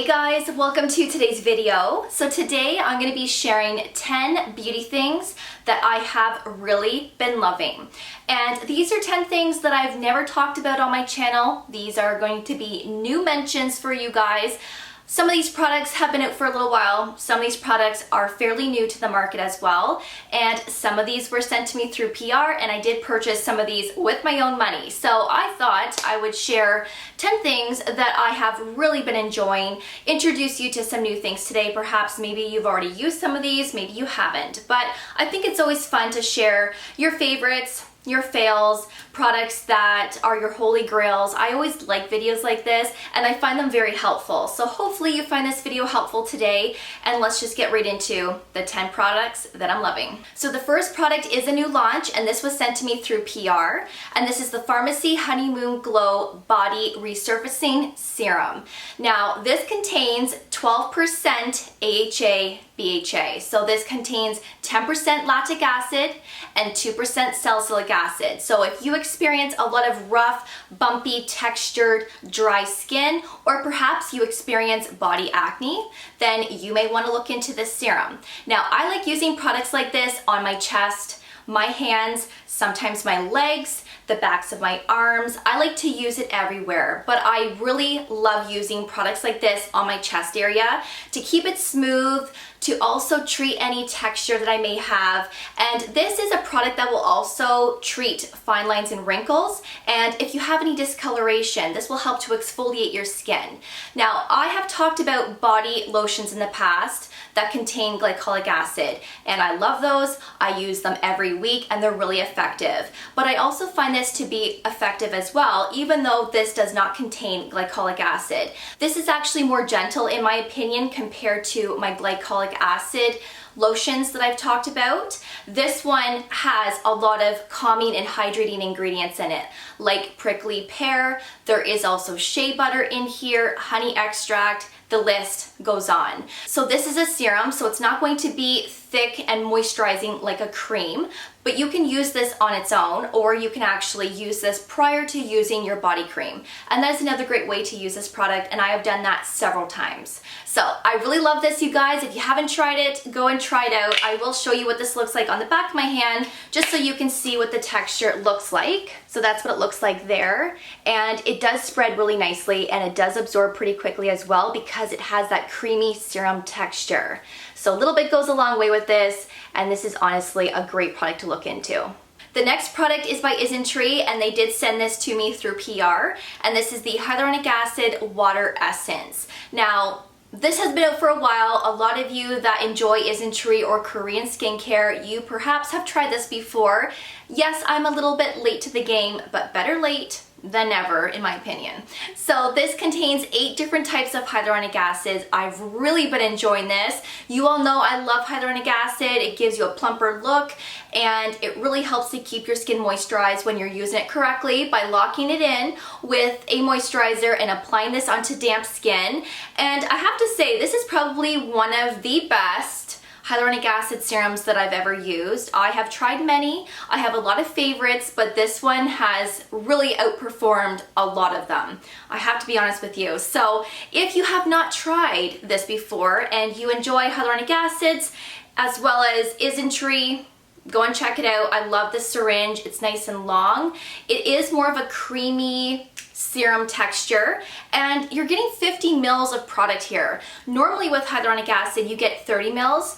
Hey guys, welcome to today's video. So today I'm going to be sharing 10 beauty things that I have really been loving. And these are 10 things that I've never talked about on my channel. These are going to be new mentions for you guys. Some of these products have been out for a little while. Some of these products are fairly new to the market as well. And some of these were sent to me through PR, and I did purchase some of these with my own money. So I thought I would share 10 things that I have really been enjoying, introduce you to some new things today. Perhaps maybe you've already used some of these, maybe you haven't. But I think it's always fun to share your favorites, your fails, products that are your holy grails. I always like videos like this and I find them very helpful. So hopefully you find this video helpful today, and let's just get right into the 10 products that I'm loving. So the first product is a new launch, and this was sent to me through PR, and this is the FARMACY Honeymoon Glow Body Resurfacing Serum. Now this contains 12% AHA BHA. So this contains 10% lactic acid and 2% salicylic acid. So if you experience a lot of rough, bumpy, textured, dry skin, or perhaps you experience body acne, then you may want to look into this serum. Now, I like using products like this on my chest, my hands, sometimes my legs, the backs of my arms. I like to use it everywhere, but I really love using products like this on my chest area to keep it smooth, to also treat any texture that I may have. And this is a product that will also treat fine lines and wrinkles. And if you have any discoloration, this will help to exfoliate your skin. Now, I have talked about body lotions in the past that contain glycolic acid, and I love those. I use them every week and they're really effective. But I also find this to be effective as well, even though this does not contain glycolic acid. This is actually more gentle in my opinion compared to my glycolic acid lotions that I've talked about. This one has a lot of calming and hydrating ingredients in it, like prickly pear. There is also shea butter in here, honey extract. The list goes on. So this is a serum, so it's not going to be thick and moisturizing like a cream, but you can use this on its own, or you can actually use this prior to using your body cream. And that's another great way to use this product, and I have done that several times. So I really love this, you guys. If you haven't tried it, go and try it out. I will show you what this looks like on the back of my hand, just so you can see what the texture looks like. So that's what it looks like there. And it does spread really nicely, and it does absorb pretty quickly as well because it has that creamy serum texture. So a little bit goes a long way with this, and this is honestly a great product to look into. The next product is by ISNTREE, and they did send this to me through PR, and this is the Hyaluronic Acid Water Essence. Now, this has been out for a while. A lot of you that enjoy ISNTREE or Korean skincare, you perhaps have tried this before. Yes, I'm a little bit late to the game, but better late than never, in my opinion. So this contains 8 different types of hyaluronic acids. I've really been enjoying this. You all know I love hyaluronic acid. It gives you a plumper look, and it really helps to keep your skin moisturized when you're using it correctly by locking it in with a moisturizer and applying this onto damp skin. And I have to say, this is probably one of the best hyaluronic acid serums that I've ever used. I have tried many. I have a lot of favorites, but this one has really outperformed a lot of them. I have to be honest with you. So if you have not tried this before and you enjoy hyaluronic acids as well as ISNTREE, go and check it out. I love this syringe. It's nice and long. It is more of a creamy serum texture, and you're getting 50 mils of product here. Normally with hyaluronic acid you get 30 mils.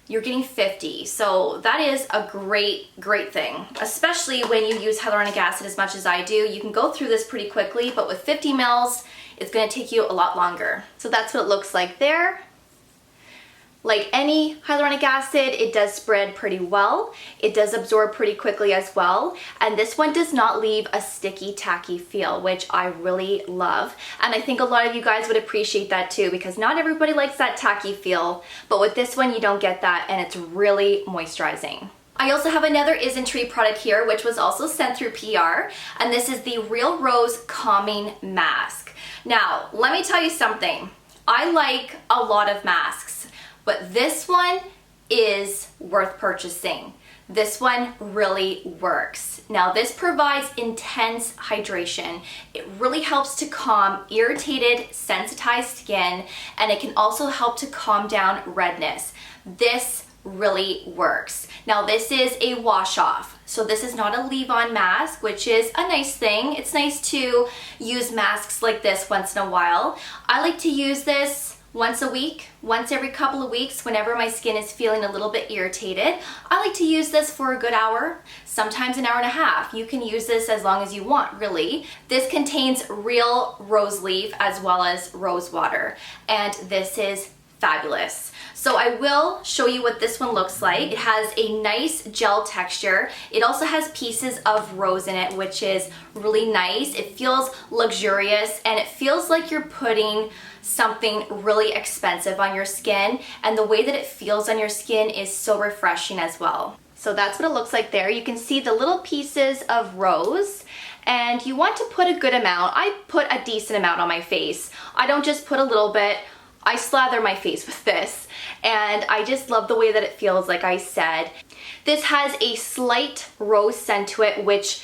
You're getting 50, so that is a great thing, especially when you use hyaluronic acid as much as I do. You can go through this pretty quickly, but with 50 mils it's going to take you a lot longer. So that's what it looks like there. Like any hyaluronic acid, it does spread pretty well. It does absorb pretty quickly as well. And this one does not leave a sticky, tacky feel, which I really love. And I think a lot of you guys would appreciate that too, because not everybody likes that tacky feel. But with this one, you don't get that, and it's really moisturizing. I also have another ISNTREE product here, which was also sent through PR, and this is the Real Rose Calming Mask. Now, let me tell you something. I like a lot of masks, but this one is worth purchasing. this one really works. Now this provides intense hydration. It really helps to calm irritated, sensitized skin, and it can also help to calm down redness. This really works. Now this is a wash off, so this is not a leave-on mask, which is a nice thing. It's nice to use masks like this once in a while. I like to use this once a week, once every couple of weeks, whenever my skin is feeling a little bit irritated. I like to use this for a good hour, sometimes an hour and a half. You can use this as long as you want, really. This contains real rose leaf as well as rose water, and this is fabulous. So I will show you what this one looks like. It has a nice gel texture. It also has pieces of rose in it, which is really nice. It feels luxurious, and it feels like you're putting something really expensive on your skin, and the way that it feels on your skin is so refreshing as well. So that's what it looks like there. You can see the little pieces of rose, and you want to put a good amount. I put a decent amount on my face. I don't just put a little bit. I slather my face with this, and I just love the way that it feels, like I said. This has a slight rose scent to it, which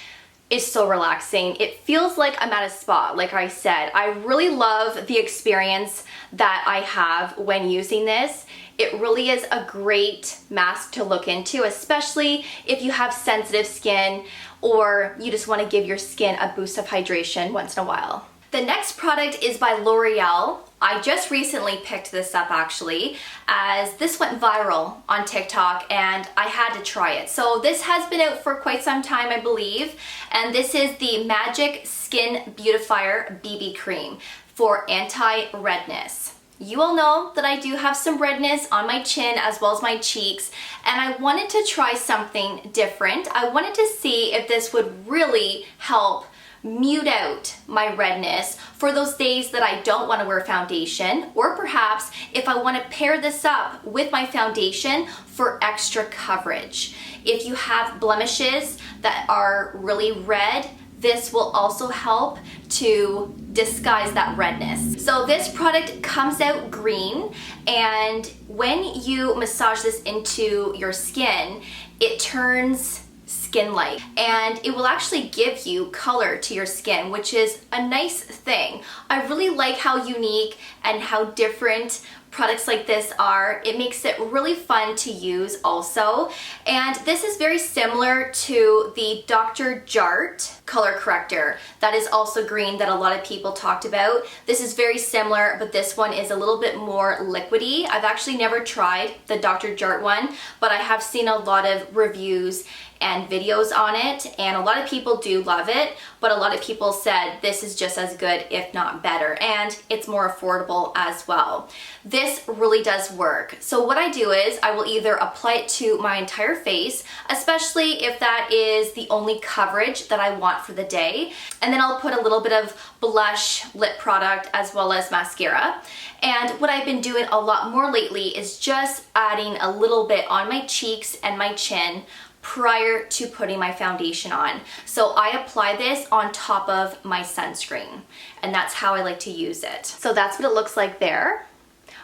is so relaxing. It feels like I'm at a spa, like I said. I really love the experience that I have when using this. It really is a great mask to look into, especially if you have sensitive skin or you just want to give your skin a boost of hydration once in a while. The next product is by L'Oreal. I just recently picked this up actually, as this went viral on TikTok and I had to try it. So this has been out for quite some time, I believe, and this is the Magic Skin Beautifier BB Cream for anti-redness. You all know that I do have some redness on my chin as well as my cheeks, and I wanted to try something different. I wanted to see if this would really help mute out my redness for those days that I don't want to wear foundation, or perhaps if I want to pair this up with my foundation for extra coverage. If you have blemishes that are really red, this will also help to disguise that redness. So this product comes out green, and when you massage this into your skin, it turns skin-like, and it will actually give you color to your skin, which is a nice thing. I really like how unique and how different products like this are. It makes it really fun to use also, and this is very similar to the Dr. Jart color corrector that is also green that a lot of people talked about. This is very similar, but this one is a little bit more liquidy. I've actually never tried the Dr. Jart one, but I have seen a lot of reviews and videos on it, and a lot of people do love it, but a lot of people said this is just as good, if not better, and it's more affordable as well. This really does work. So what I do is I will either apply it to my entire face, especially if that is the only coverage that I want for the day, and then I'll put a little bit of blush, lip product, as well as mascara. And what I've been doing a lot more lately is just adding a little bit on my cheeks and my chin prior to putting my foundation on. So I apply this on top of my sunscreen, and that's how I like to use it. So that's what it looks like there.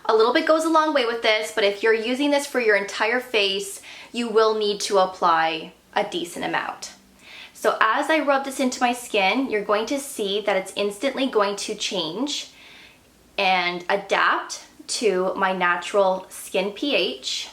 A little bit goes a long way with this, but if you're using this for your entire face, you will need to apply a decent amount. So as I rub this into my skin, you're going to see that it's instantly going to change and adapt to my natural skin pH.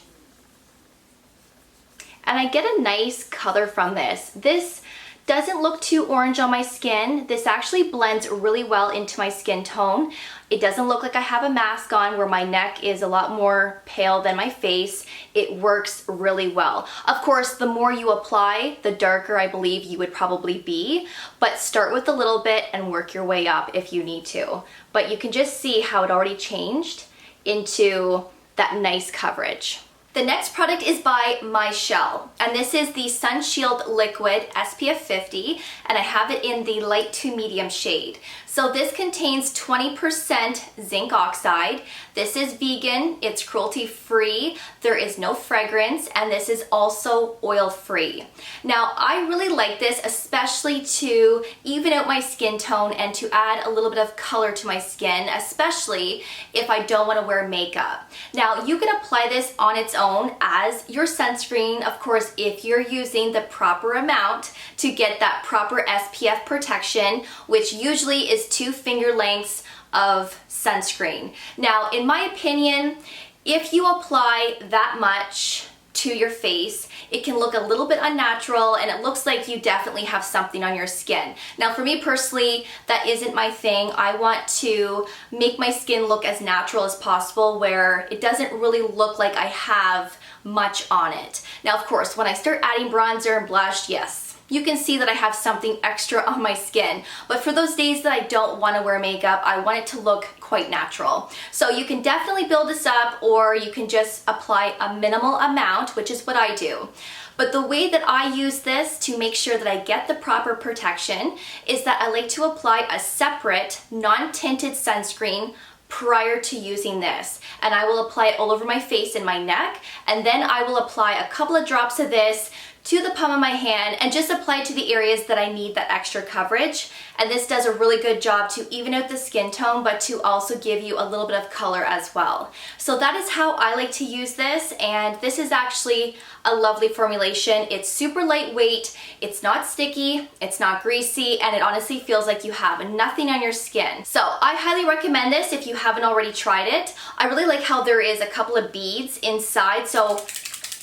And I get a nice color from this. This doesn't look too orange on my skin. This actually blends really well into my skin tone. It doesn't look like I have a mask on where my neck is a lot more pale than my face. It works really well. Of course, the more you apply, the darker I believe you would probably be, but start with a little bit and work your way up if you need to. But you can just see how it already changed into that nice coverage. The next product is by MYCHELLE, and this is the Sunshield Liquid SPF 50, and I have it in the light to medium shade. So this contains 20% zinc oxide. This is vegan, it's cruelty free, there is no fragrance, and this is also oil free. Now I really like this, especially to even out my skin tone and to add a little bit of color to my skin, especially if I don't want to wear makeup. Now you can apply this on its own own as your sunscreen, of course, if you're using the proper amount to get that proper SPF protection, which usually is 2 finger lengths of sunscreen. Now, in my opinion, if you apply that much to your face, it can look a little bit unnatural and it looks like you definitely have something on your skin. Now for me personally, that isn't my thing. I want to make my skin look as natural as possible where it doesn't really look like I have much on it. Now of course, when I start adding bronzer and blush, yes, you can see that I have something extra on my skin. But for those days that I don't want to wear makeup, I want it to look quite natural. So you can definitely build this up, or you can just apply a minimal amount, which is what I do. But the way that I use this to make sure that I get the proper protection is that I like to apply a separate non-tinted sunscreen prior to using this, and I will apply it all over my face and my neck, and then I will apply a couple of drops of this to the palm of my hand and just apply it to the areas that I need that extra coverage. And this does a really good job to even out the skin tone, but to also give you a little bit of color as well. So that is how I like to use this, and this is actually a lovely formulation. It's super lightweight, it's not sticky, it's not greasy, and it honestly feels like you have nothing on your skin. So I highly recommend this if you haven't already tried it. I really like how there is a couple of beads inside, so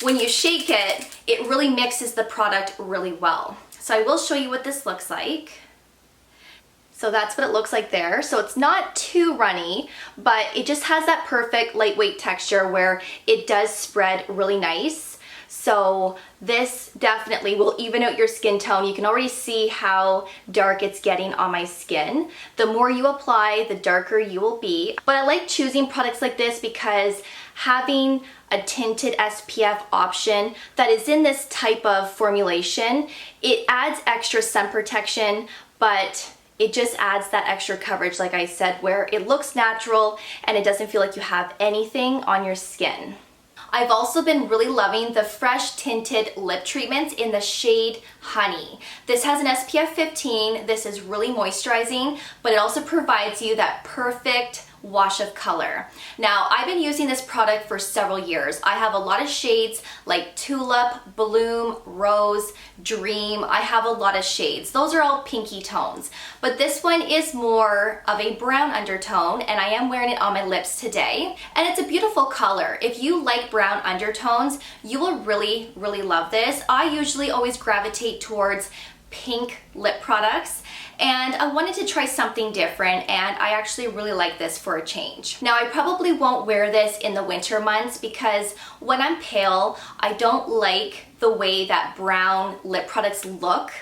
when you shake it, it really mixes the product really well. So I will show you what this looks like. So that's what it looks like there. So it's not too runny, but it just has that perfect lightweight texture where it does spread really nice. So this definitely will even out your skin tone. You can already see how dark it's getting on my skin. The more you apply, the darker you will be. But I like choosing products like this because having a tinted SPF option that is in this type of formulation, it adds extra sun protection, but it just adds that extra coverage, like I said, where it looks natural and it doesn't feel like you have anything on your skin. I've also been really loving the Fresh Tinted Lip Treatments in the shade Honey. This has an SPF 15. This is really moisturizing, but it also provides you that perfect wash of color. Now, I've been using this product for several years. I have a lot of shades like Tulip, Bloom, Rose, Dream. I have a lot of shades. Those are all pinky tones. But this one is more of a brown undertone, and I am wearing it on my lips today. And it's a beautiful color. If you like brown undertones, you will really, really love this. I usually always gravitate towards pink lip products, and I wanted to try something different, and I actually really like this for a change. Now, I probably won't wear this in the winter months because when I'm pale, I don't like the way that brown lip products look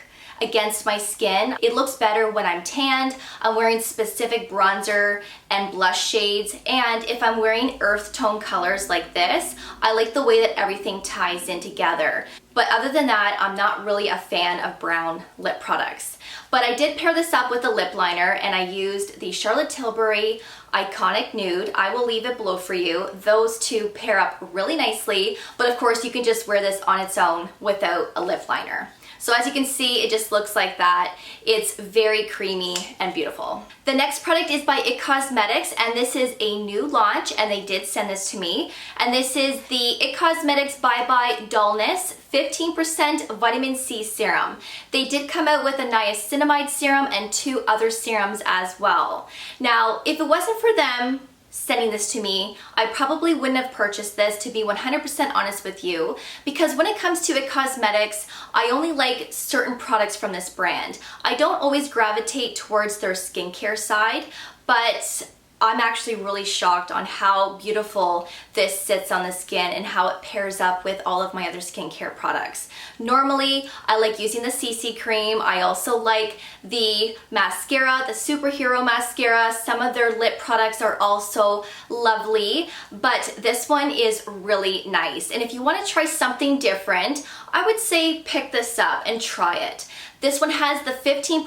against my skin. It looks better when I'm tanned, I'm wearing specific bronzer and blush shades, and if I'm wearing earth tone colors like this, I like the way that everything ties in together. But other than that, I'm not really a fan of brown lip products. But I did pair this up with a lip liner, and I used the Charlotte Tilbury Iconic Nude. I will leave it below for you. Those two pair up really nicely, but of course you can just wear this on its own without a lip liner. So as you can see, it just looks like that. It's very creamy and beautiful. The next product is by IT Cosmetics, and this is a new launch, and they did send this to me. And this is the IT Cosmetics Bye Bye Dullness 15% Vitamin C Serum. They did come out with a niacinamide serum and 2 other serums as well. Now, if it wasn't for them sending this to me, I probably wouldn't have purchased this, to be 100% honest with you, because when it comes to IT Cosmetics, I only like certain products from this brand. I don't always gravitate towards their skincare side, but I'm actually really shocked on how beautiful this sits on the skin and how it pairs up with all of my other skincare products. Normally, I like using the CC cream. I also like the mascara, the Superhero mascara. Some of their lip products are also lovely, but this one is really nice. And if you want to try something different, I would say pick this up and try it. This one has the 15%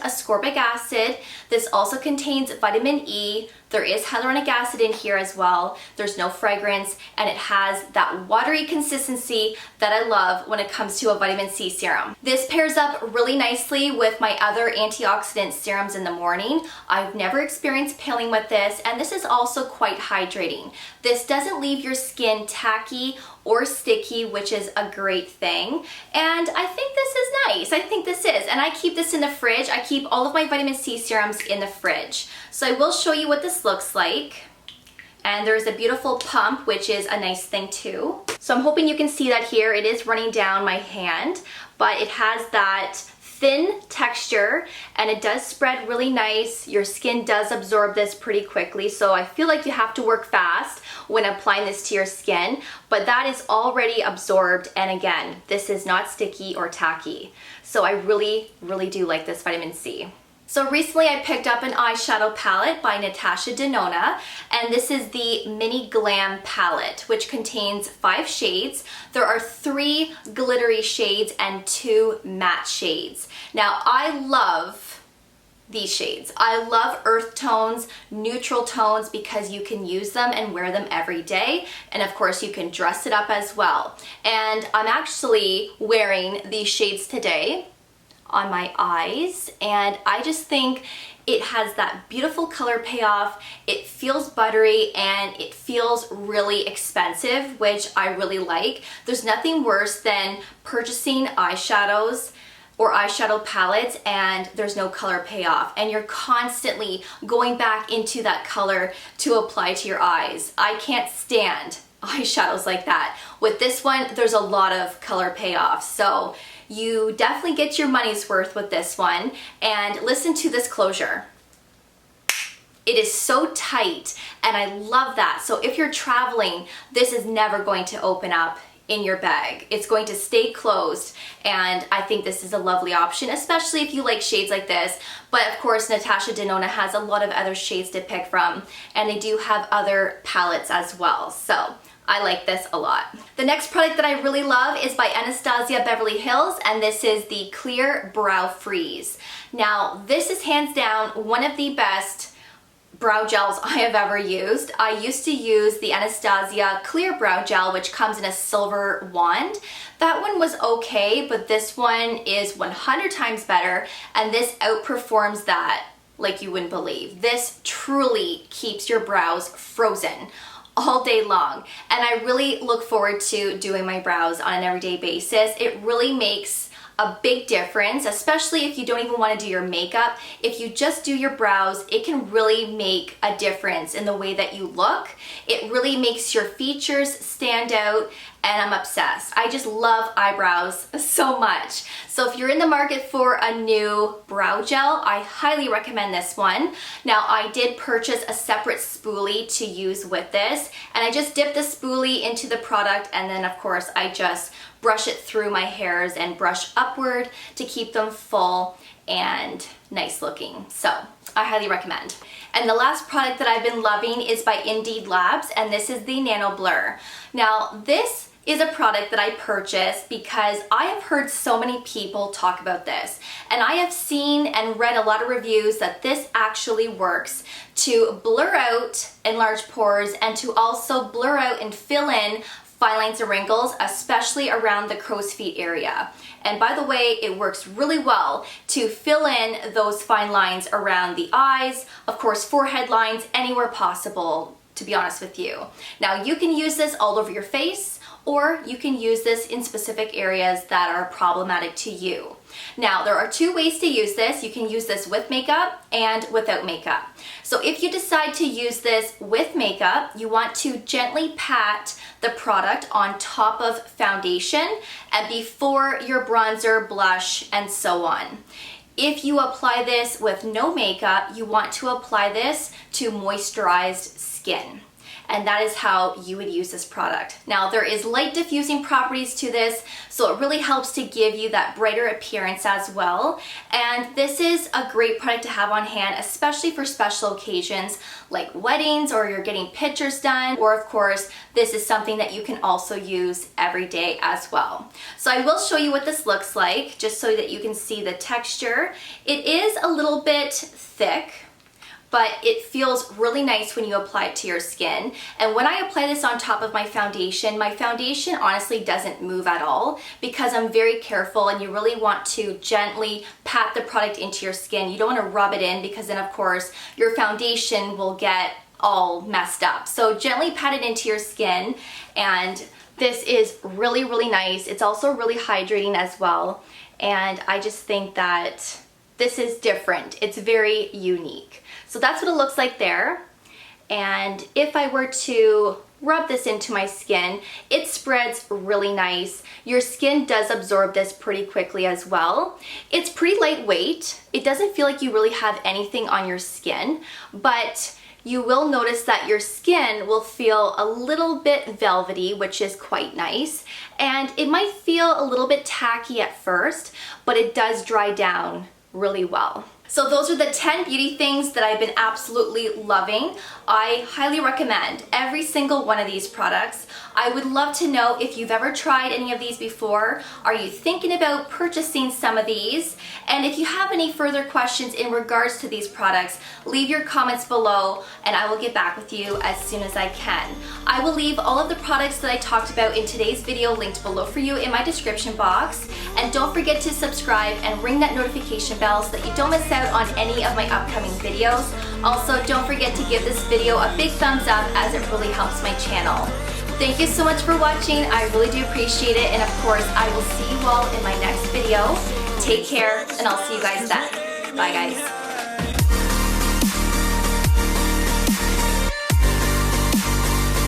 ascorbic acid. This also contains vitamin E, There is hyaluronic acid in here as well. There's no fragrance, and it has that watery consistency that I love when it comes to a vitamin C serum. This pairs up really nicely with my other antioxidant serums in the morning. I've never experienced paling with this, and this is also quite hydrating. This doesn't leave your skin tacky or sticky, which is a great thing. And I think this is nice. I think this is. And I keep this in the fridge. I keep all of my vitamin C serums in the fridge. So I will show you what this looks like. And there's a beautiful pump, which is a nice thing too. So I'm hoping you can see that here. It is running down my hand, but it has that thin texture and it does spread really nice. Your skin does absorb this pretty quickly, so I feel like you have to work fast when applying this to your skin, but that is already absorbed, and again, this is not sticky or tacky. So I really, really do like this vitamin C. So recently I picked up an eyeshadow palette by Natasha DENONA, and this is the Mini Glam palette, which contains 5 shades. There are 3 glittery shades and 2 matte shades. Now I love these shades. I love earth tones, neutral tones, because you can use them and wear them every day, and of course you can dress it up as well. And I'm actually wearing these shades today on my eyes, and I just think it has that beautiful color payoff. It feels buttery and it feels really expensive, which I really like. There's nothing worse than purchasing eyeshadows or eyeshadow palettes and there's no color payoff, and you're constantly going back into that color to apply to your eyes. I can't stand eyeshadows like that. With this one, there's a lot of color payoff, so you definitely get your money's worth with this one. And listen to this closure. It is so tight, and I love that. So if you're traveling, this is never going to open up in your bag. It's going to stay closed, and I think this is a lovely option, especially if you like shades like this. But of course, Natasha DENONA has a lot of other shades to pick from, and they do have other palettes as well. So I like this a lot. The next product that I really love is by ANASTASIA Beverly Hills, and this is the Clear Brow Freeze. Now, this is hands down one of the best brow gels I have ever used. I used to use the ANASTASIA Clear Brow Gel, which comes in a silver wand. That one was okay, but this one is 100 times better, and this outperforms that like you wouldn't believe. This truly keeps your brows frozen all day long, and I really look forward to doing my brows on an everyday basis. It really makes a big difference, especially if you don't even want to do your makeup. If you just do your brows, it can really make a difference in the way that you look. It really makes your features stand out, and I'm obsessed. I just love eyebrows so much. So if you're in the market for a new brow gel, I highly recommend this one. Now, I did purchase a separate spoolie to use with this, and I just dip the spoolie into the product, and then of course I just brush it through my hairs and brush upward to keep them full and nice looking. So I highly recommend. And the last product that I've been loving is by Indeed Labs, and this is the Nanoblur. Now, this is a product that I purchased because I have heard so many people talk about this, and I have seen and read a lot of reviews that this actually works to blur out enlarged pores and to also blur out and fill in fine lines and wrinkles, especially around the crow's feet area. And by the way, it works really well to fill in those fine lines around the eyes, of course forehead lines, anywhere possible, to be honest with you. Now, you can use this all over your face, or you can use this in specific areas that are problematic to you. Now, there are 2 ways to use this. You can use this with makeup and without makeup. So if you decide to use this with makeup, you want to gently pat the product on top of foundation and before your bronzer, blush, and so on. If you apply this with no makeup, you want to apply this to moisturized skin. And that is how you would use this product. Now, there is light diffusing properties to this, so it really helps to give you that brighter appearance as well. And this is a great product to have on hand, especially for special occasions like weddings, or you're getting pictures done, or of course, this is something that you can also use every day as well. So I will show you what this looks like, just so that you can see the texture. It is a little bit thick, but it feels really nice when you apply it to your skin. And when I apply this on top of my foundation honestly doesn't move at all because I'm very careful, and you really want to gently pat the product into your skin. You don't want to rub it in because then of course your foundation will get all messed up. So gently pat it into your skin, and this is really, really nice. It's also really hydrating as well, and I just think that this is different. It's very unique. So that's what it looks like there. And if I were to rub this into my skin, it spreads really nice. Your skin does absorb this pretty quickly as well. It's pretty lightweight. It doesn't feel like you really have anything on your skin, but you will notice that your skin will feel a little bit velvety, which is quite nice. And it might feel a little bit tacky at first, but it does dry down really well. So those are the 10 beauty things that I've been absolutely loving. I highly recommend every single one of these products. I would love to know if you've ever tried any of these before. Are you thinking about purchasing some of these? And if you have any further questions in regards to these products, leave your comments below and I will get back with you as soon as I can. I will leave all of the products that I talked about in today's video linked below for you in my description box. And don't forget to subscribe and ring that notification bell so that you don't miss out on any of my upcoming videos. Also, don't forget to give this video a big thumbs up as it really helps my channel. Thank you so much for watching. I really do appreciate it. And of course, I will see you all in my next video. Take care, and I'll see you guys then. Bye, guys.